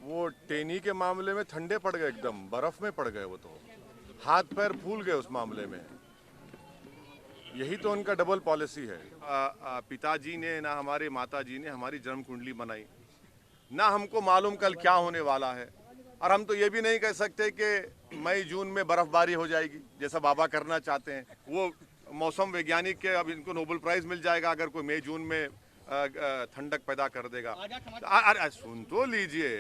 वो टेनी के मामले में ठंडे पड़ गए, एकदम बर्फ में पड़ गए। वो तो हाथ पैर फूल गए उस मामले में। यही तो उनका डबल पॉलिसी है। पिताजी ने ना हमारे माताजी ने हमारी जन्म कुंडली बनाई, ना हमको मालूम कल क्या होने वाला है। और हम तो ये भी नहीं कह सकते कि मई जून में बर्फबारी हो जाएगी जैसा बाबा करना चाहते हैं। वो मौसम वैज्ञानिक के अब इनको नोबेल प्राइज मिल जाएगा अगर कोई मई जून में ठंडक पैदा कर देगा। अरे सुन तो लीजिए।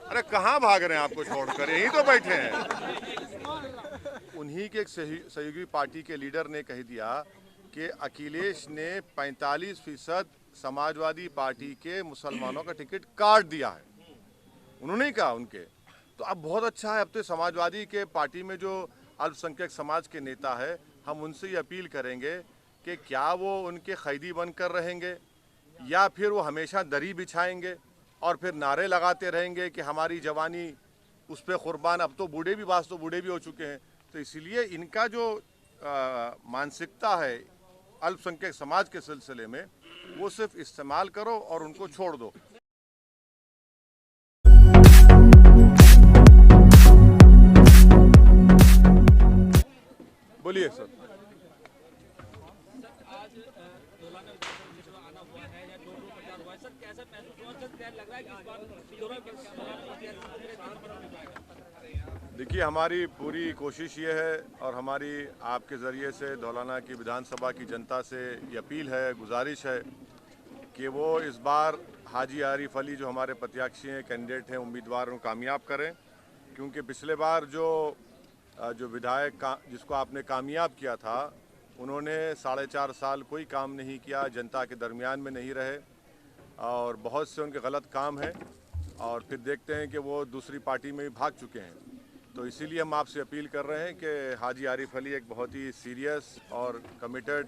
अरे कहाँ भाग रहे हैं आपको छोड़कर, यहीं तो बैठे हैं। उन्हीं के एक सहयोगी पार्टी के लीडर ने कह दिया कि अखिलेश ने 45% समाजवादी पार्टी के मुसलमानों का टिकट काट दिया है। उन्होंने ही कहा उनके। तो अब बहुत अच्छा है, अब तो समाजवादी के पार्टी में जो अल्पसंख्यक समाज के नेता है, हम उनसे ये अपील करेंगे कि क्या वो उनके कैदी बनकर रहेंगे या फिर वो हमेशा दरी बिछाएंगे और फिर नारे लगाते रहेंगे कि हमारी जवानी उस पर कुर्बान। अब तो बूढ़े भी बूढ़े भी हो चुके हैं। तो इसीलिए इनका जो मानसिकता है अल्पसंख्यक समाज के सिलसिले में, वो सिर्फ इस्तेमाल करो और उनको छोड़ दो। बोलिए सर। देखिए, हमारी पूरी कोशिश ये है और हमारी आपके ज़रिए से धौलाना की विधानसभा की जनता से ये अपील है, गुजारिश है कि वो इस बार हाजी आरिफ अली जो हमारे प्रत्याशी हैं, कैंडिडेट हैं, उम्मीदवार उनको कामयाब करें। क्योंकि पिछले बार जो विधायक जिसको आपने कामयाब किया था, उन्होंने 4.5 साल कोई काम नहीं किया, जनता के दरमियान में नहीं रहे और बहुत से उनके गलत काम हैं और फिर देखते हैं कि वो दूसरी पार्टी में भी भाग चुके हैं। तो इसीलिए हम आपसे अपील कर रहे हैं कि हाजी आरिफ अली एक बहुत ही सीरियस और कमिटेड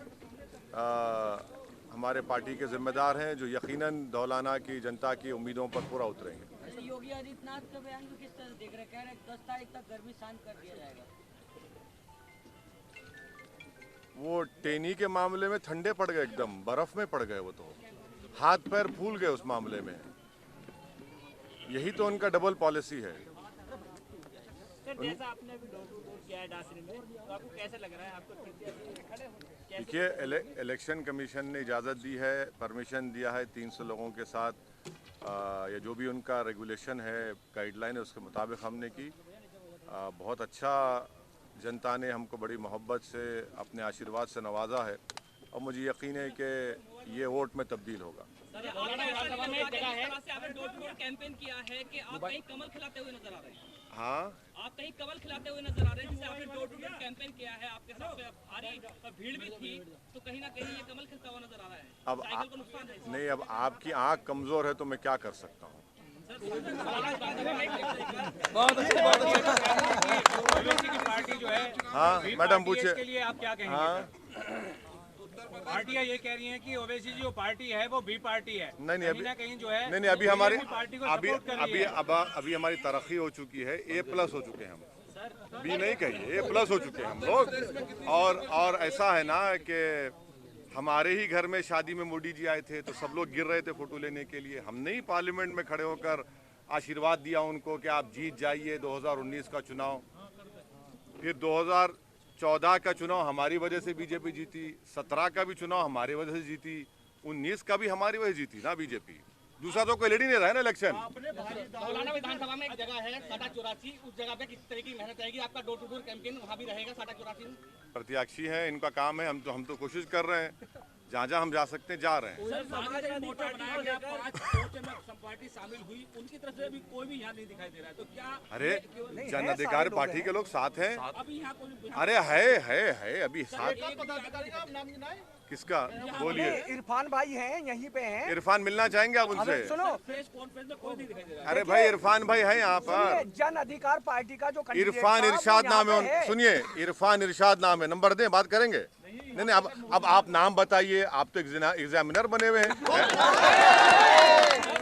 हमारे पार्टी के जिम्मेदार हैं, जो यकीनन धौलाना की जनता की उम्मीदों पर पूरा उतरेंगे। योगी आदित्यनाथ का बयान को किस तरह देख रहे हैं? कह रहे हैं 10 तारीख तक गर्मी शांत कर दिया जाएगा। वो टेनी के मामले में ठंडे पड़ गए, एकदम बर्फ में पड़ गए। वो तो हाथ पैर फूल गए उस मामले में। यही तो उनका डबल पॉलिसी है। जैसा आपने अभी डोर टू डोर किया है डासरी में, तो आपको कैसे लग रहा है? आपको देखिए, इलेक्शन कमीशन ने इजाज़त दी है, परमिशन दिया है 300 लोगों के साथ, या जो भी उनका रेगुलेशन है, गाइडलाइन है, उसके मुताबिक हमने की। बहुत अच्छा जनता ने हमको बड़ी मोहब्बत से अपने आशीर्वाद से नवाजा है और मुझे यकीन है कि ये वोट में तब्दील होगा। कैंपेन किया है कि आप कहीं कमल खिलाते हुए नजर आ रहे हैं। हाँ, आप कहीं कमल खिलाते हुए नजर आ रहे हैं, जिससे आपने डोर टू डोर कैंपेन किया है। आपके साथ भारी भीड़ भी थी, तो कहीं ना कहीं ये कमल खिलता हुआ नजर आ रहा है। अब साइकिल को नुकसान है। नहीं, अब आपकी आँख कमज़ोर है तो मैं क्या कर सकता हूँ। बहुत अच्छा पार्टी जो है, हाँ मैडम पूछिए। के लिए आप क्या कहेंगे? हाँ, पार्टियां ये कह रही हैं कि ओवैसी जी जो पार्टी है वो बी पार्टी है। नहीं अभी ना कहीं जो है, नहीं अभी हमारी पार्टी को अभी हमारी तरक्की हो चुकी है। A+ हो चुके हैं हम, बी नहीं कहिए, A+ हो चुके हैं हम लोग। और ऐसा है ना कि हमारे ही घर में शादी में मोदी जी आए थे तो सब लोग गिर रहे थे फोटो लेने के लिए। हमने ही पार्लियामेंट में खड़े होकर आशीर्वाद दिया उनको कि आप जीत जाइए 2019 का चुनाव। फिर 2014 का चुनाव हमारी वजह से बीजेपी जीती, 17 का भी चुनाव हमारी वजह से जीती, 19 का भी हमारी वजह जीती ना बीजेपी। दूसरा तो कोई लड़ ही नहीं रहा है ना इलेक्शन। धौलाना विधानसभा में एक जगह है 84, उस जगह पे किस तरह की मेहनत रहेगी? आपका डोर टू डोर कैंपेन वहाँ भी रहेगा 84? प्रत्याशी हैं, इनका काम है, हम तो कोशिश कर रहे हैं, जहाँ जहाँ हम जा सकते हैं जा रहे हैं। पार्टी शामिल हुई, उनकी तरफ से अभी कोई भी यहाँ नहीं दिखाई दे रहा है, तो क्या? अरे जन अधिकार पार्टी के लोग साथ हैं। अभी यहाँ कोई? अरे है अभी साथ। किसका बोलिए? इरफान भाई हैं, यहीं पे हैं। इरफान मिलना चाहेंगे आप उनसे? सुनो, कॉन्फ्रेंस में कोई नहीं दिखाई दे रहा है। अरे भाई इरफान भाई है यहाँ पर। जन अधिकार पार्टी का जो इरफान इरशाद नाम है, सुनिए, इरफान इरशाद नाम है। नंबर दें, बात करेंगे। नहीं अब आप नाम बताइए, आप तो एग्जामिनर बने हुए हैं।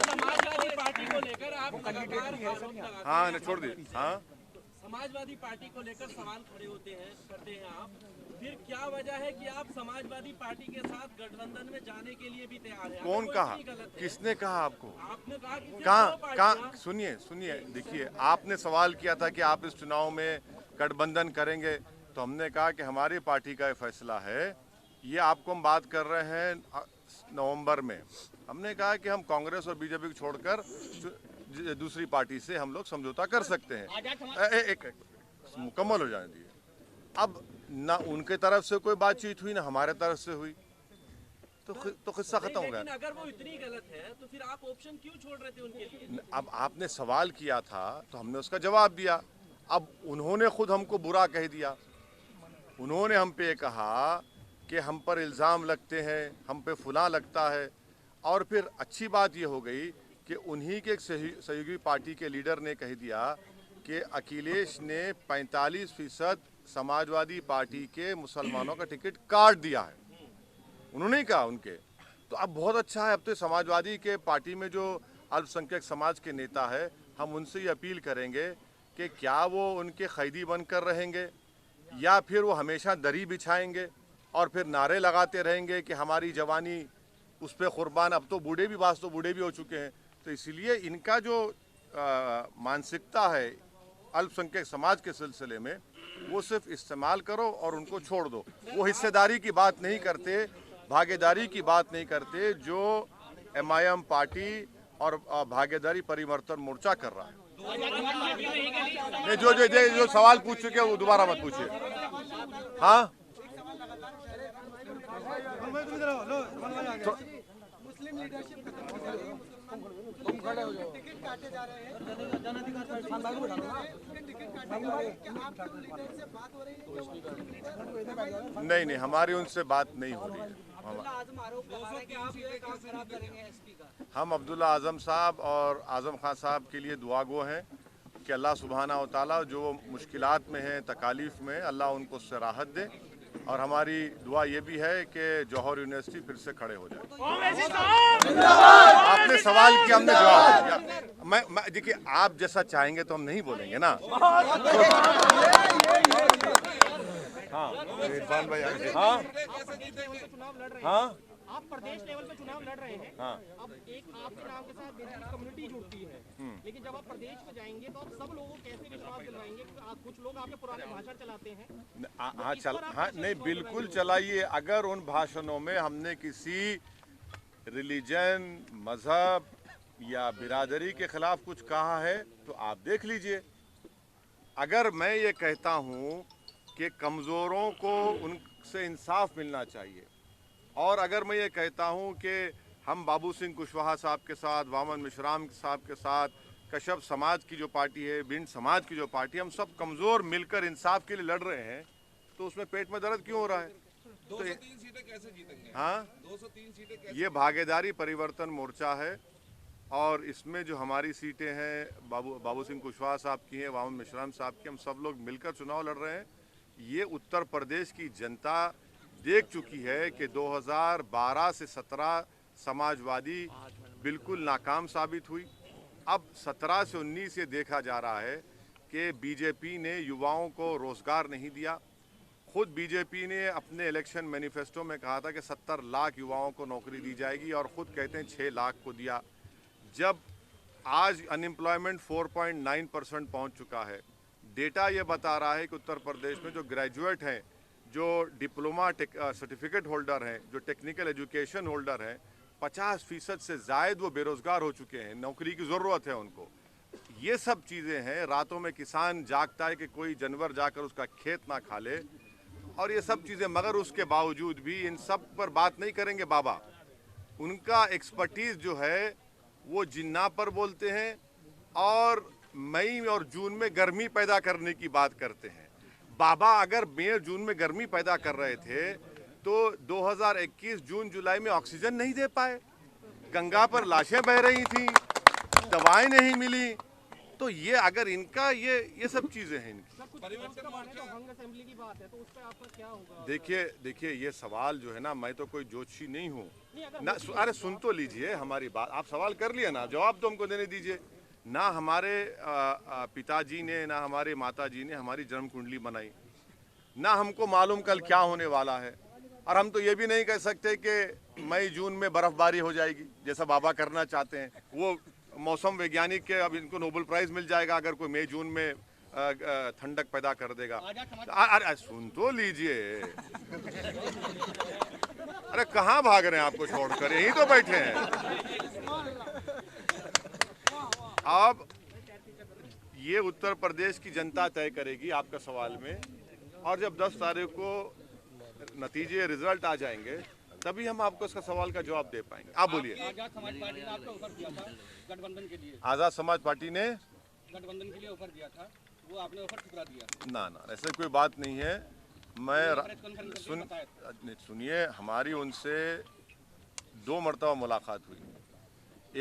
समाजवादी पार्टी को लेकर आप हाँ छोड़ दिए। हाँ, समाजवादी पार्टी को लेकर सवाल खड़े करते हैं आप। फिर क्या वजह है कि आप समाजवादी पार्टी के साथ गठबंधन में जाने के लिए भी तैयार हैं? कौन अगर वो कहा? इतनी गलत है, किसने कहा आपको? आपने कहा कि सिर्फ कहाँ दो कहाँ? पार्टियां- सुनिए सुनिए, देखिए, आपने सवाल किया था कि आप इस चुनाव में गठबंधन करेंगे, तो हमने कहा कि हमारी पार्टी का ये फैसला है। ये आपको हम बात कर रहे हैं नवंबर में। हमने कहा कि हम कांग्रेस और बीजेपी को छोड़कर दूसरी पार्टी से हम लोग समझौता कर सकते हैं। एक मुकम्मल हो जाने दीजिए। अब ना उनके तरफ से कोई बातचीत हुई ना हमारे तरफ से हुई, तो किस्सा खत्म हो गया। लेकिन अगर वो इतनी गलत है तो फिर आप ऑप्शन क्यों छोड़ रहे थे उनके लिए? अब आपने सवाल किया था तो हमने उसका जवाब दिया। अब उन्होंने खुद हमको बुरा कह दिया। उन्होंने हम पे कहा कि हम पर इल्ज़ाम लगते हैं, हम पे फुला लगता है। और फिर अच्छी बात ये हो गई कि उन्हीं के एक सहयोगी पार्टी के लीडर ने कह दिया कि अखिलेश ने 45% समाजवादी पार्टी के मुसलमानों का टिकट काट दिया है। उन्होंने ही कहा उनके। तो अब बहुत अच्छा है, अब तो समाजवादी के पार्टी में जो अल्पसंख्यक समाज के नेता है, हम उनसे ये अपील करेंगे कि क्या वो उनके कैदी बनकर रहेंगे या फिर वो हमेशा दरी बिछाएंगे और फिर नारे लगाते रहेंगे कि हमारी जवानी उस पर कुर्बान। अब तो बूढ़े भी बूढ़े भी हो चुके हैं। तो इसलिए इनका जो मानसिकता है अल्पसंख्यक समाज के सिलसिले में, वो सिर्फ इस्तेमाल करो और उनको छोड़ दो। वो हिस्सेदारी की बात नहीं करते, भागीदारी की बात नहीं करते, जो MIM पार्टी और भागीदारी परिवर्तन मोर्चा कर रहा है। नहीं, जो सवाल पूछ चुके वो दोबारा मत पूछिए। हाँ, नहीं नहीं, हमारी उनसे बात नहीं हो रही है। हम अब्दुल्ला आजम साहब और आजम खान साहब के लिए दुआ गो हैं कि अल्लाह सुब्हाना व तआला जो मुश्किलात में हैं, तकालीफ में, अल्लाह उनको उससे राहत दे। और हमारी दुआ ये भी है कि जौहर यूनिवर्सिटी फिर से खड़े हो जाए। आपने सवाल किया, हमने जवाब दिया। मैं देखिए, आप जैसा चाहेंगे तो हम नहीं बोलेंगे ना। हाँ इरफान भाई, हाँ हाँ, आप प्रदेश लेवल पे चुनाव लड़ रहे हैं। हाँ। अब एक आपके नाम के साथ बेसिकली कम्युनिटी जुड़ती है, लेकिन जब आप प्रदेश में जाएंगे तो आप सब लोगों को कैसे विश्वास दिलवाएंगे? कुछ लोग आपके पुराने भाषण चलाते हैं। हाँ नहीं, बिल्कुल चलाइए। अगर उन भाषणों में हमने किसी रिलीजन, मजहब या बिरादरी के खिलाफ कुछ कहा है तो आप देख लीजिए। अगर मैं ये कहता हूँ कि कमज़ोरों को उनसे इंसाफ मिलना चाहिए, और अगर मैं ये कहता हूँ कि हम बाबू सिंह कुशवाहा साहब के साथ, वामन मिश्राम साहब के साथ, कश्यप समाज की जो पार्टी है, भिंड समाज की जो पार्टी है, हम सब कमज़ोर मिलकर इंसाफ के लिए लड़ रहे हैं, तो उसमें पेट में दर्द क्यों हो रहा है? 203 सीटें कैसे जीतेंगे? हाँ, 203 सीटें कैसे? ये भागीदारी परिवर्तन मोर्चा है और इसमें जो हमारी सीटें हैं बाबू सिंह कुशवाहा साहब की हैं, वामन मिश्राम साहब की, हम सब लोग मिलकर चुनाव लड़ रहे हैं। ये उत्तर प्रदेश की जनता देख चुकी है कि 2012 से 17 समाजवादी बिल्कुल नाकाम साबित हुई। अब 17 से 19 ये देखा जा रहा है कि बीजेपी ने युवाओं को रोज़गार नहीं दिया। खुद बीजेपी ने अपने इलेक्शन मैनिफेस्टो में कहा था कि 70 लाख युवाओं को नौकरी दी जाएगी और ख़ुद कहते हैं 6 लाख को दिया। जब आज अनएम्प्लॉयमेंट 4.9% पहुँच चुका है। डेटा ये बता रहा है कि उत्तर प्रदेश में जो ग्रेजुएट हैं, जो डिप्लोमा सर्टिफिकेट होल्डर हैं, जो टेक्निकल एजुकेशन होल्डर हैं, 50% से ज़ायद वो बेरोज़गार हो चुके हैं। नौकरी की ज़रूरत है उनको। ये सब चीज़ें हैं। रातों में किसान जागता है कि कोई जानवर जाकर उसका खेत ना खा ले, और ये सब चीज़ें। मगर उसके बावजूद भी इन सब पर बात नहीं करेंगे बाबा। उनका एक्सपर्टीज़ जो है वो जिन्ना पर बोलते हैं और मई और जून में गर्मी पैदा करने की बात करते हैं। बाबा अगर मई और जून में गर्मी पैदा कर रहे थे तो 2021 जून जुलाई में ऑक्सीजन नहीं दे पाए, गंगा पर लाशें बह रही थी, दवाएं नहीं मिली। तो ये अगर इनका ये सब चीज़ें हैं इनकी। असेंबली की बात है तो उस पर आपका क्या होगा? देखिए ये सवाल जो है ना, मैं तो कोई ज्योतिषी नहीं हूँ ना। अरे सुन तो लीजिए हमारी बात। आप सवाल कर लिया ना, जवाब तो हमको देने दीजिए ना। हमारे पिताजी ने, ना हमारे माताजी ने हमारी जन्म कुंडली बनाई, ना हमको मालूम कल क्या होने वाला है, और हम तो ये भी नहीं कह सकते कि मई जून में बर्फबारी हो जाएगी जैसा बाबा करना चाहते हैं। वो मौसम वैज्ञानिक के, अब इनको नोबेल प्राइज मिल जाएगा अगर कोई मई जून में ठंडक पैदा कर देगा। अरे सुन तो लीजिए, अरे कहाँ भाग रहे हैं आपको छोड़कर, यहीं तो बैठे हैं। अब ये उत्तर प्रदेश की जनता तय करेगी आपका सवाल में, और जब 10 तारीख को नतीजे रिजल्ट आ जाएंगे तभी हम आपको इसका सवाल का जवाब दे पाएंगे। आप बोलिए। आजाद समाज पार्टी ने आपको ऑफर दिया था गठबंधन के लिए, आजाद समाज पार्टी ने गठबंधन के लिए ऑफर दिया था, वो आपने ऑफर ठुकरा दिया। ना ऐसे कोई बात नहीं है। मैं सुनिए, हमारी उनसे 2 मरतबा मुलाकात हुई।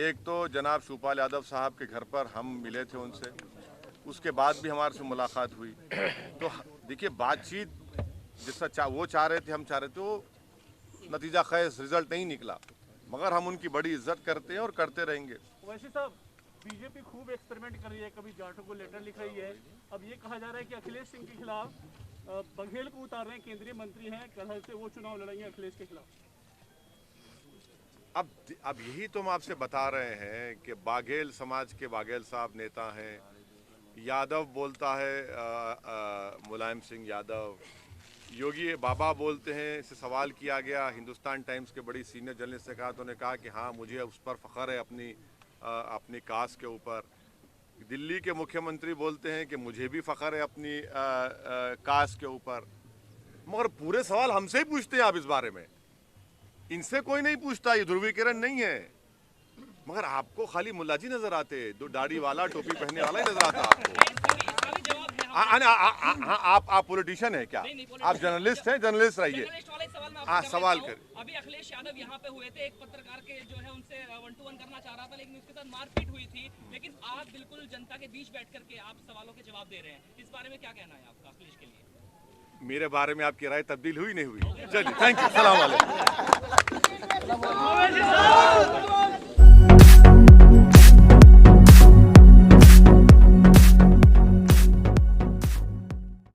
एक तो जनाब शिवपाल यादव साहब के घर पर हम मिले थे उनसे, उसके बाद भी हमारे से मुलाकात हुई। तो देखिए, बातचीत जिसका वो चाह रहे थे, हम चाह रहे थे, वो नतीजा खैस रिजल्ट नहीं निकला, मगर हम उनकी बड़ी इज्जत करते हैं और करते रहेंगे। वैसे साहब, बीजेपी खूब एक्सपेरिमेंट कर रही है, कभी जाटों को लेटर लिख रही है। अब ये कहा जा रहा है कि अखिलेश सिंह के खिलाफ बघेल को उतार रहे हैं, केंद्रीय मंत्री हैं, कल से वो चुनाव लड़ेंगे अखिलेश के खिलाफ। अब यही तो हम आपसे बता रहे हैं कि बाघेल समाज के बाघेल साहब नेता हैं, यादव बोलता है मुलायम सिंह यादव, योगी बाबा बोलते हैं। इससे सवाल किया गया, हिंदुस्तान टाइम्स के बड़ी सीनियर जर्नलिस्ट से कहा तो उन्होंने कहा कि हाँ, मुझे उस पर फ़ख्र है अपनी कास्ट के ऊपर। दिल्ली के मुख्यमंत्री बोलते हैं कि मुझे भी फ़ख्र है अपनी कास्ट के ऊपर। मगर पूरे सवाल हमसे ही पूछते हैं आप इस बारे में, इनसे कोई नहीं पूछता। ये ध्रुवीकरण नहीं है। मगर आपको खाली मुल्लाजी नजर आते, दो दाढ़ी वाला टोपी पहनने वाला ही नजर आता आपको। आप पॉलिटिशियन है क्या? आप जर्नलिस्ट हैं? जर्नलिस्ट रहिए। सवाल कर। अभी अखिलेश यादव यहाँ पे हुए थे, एक पत्रकार के जो है उनसे 1-to-1 करना चाह रहा था, लेकिन उसके साथ मारपीट हुई थी। लेकिन आप बिल्कुल जनता के बीच बैठ करके आप सवालों के जवाब दे रहे हैं, इस बारे में क्या कहना है आपका अखिलेश के लिए? मेरे बारे में आपकी राय तब्दील हुई नहीं हुई? चलिए, थैंक यू, सलाम वालेकुम।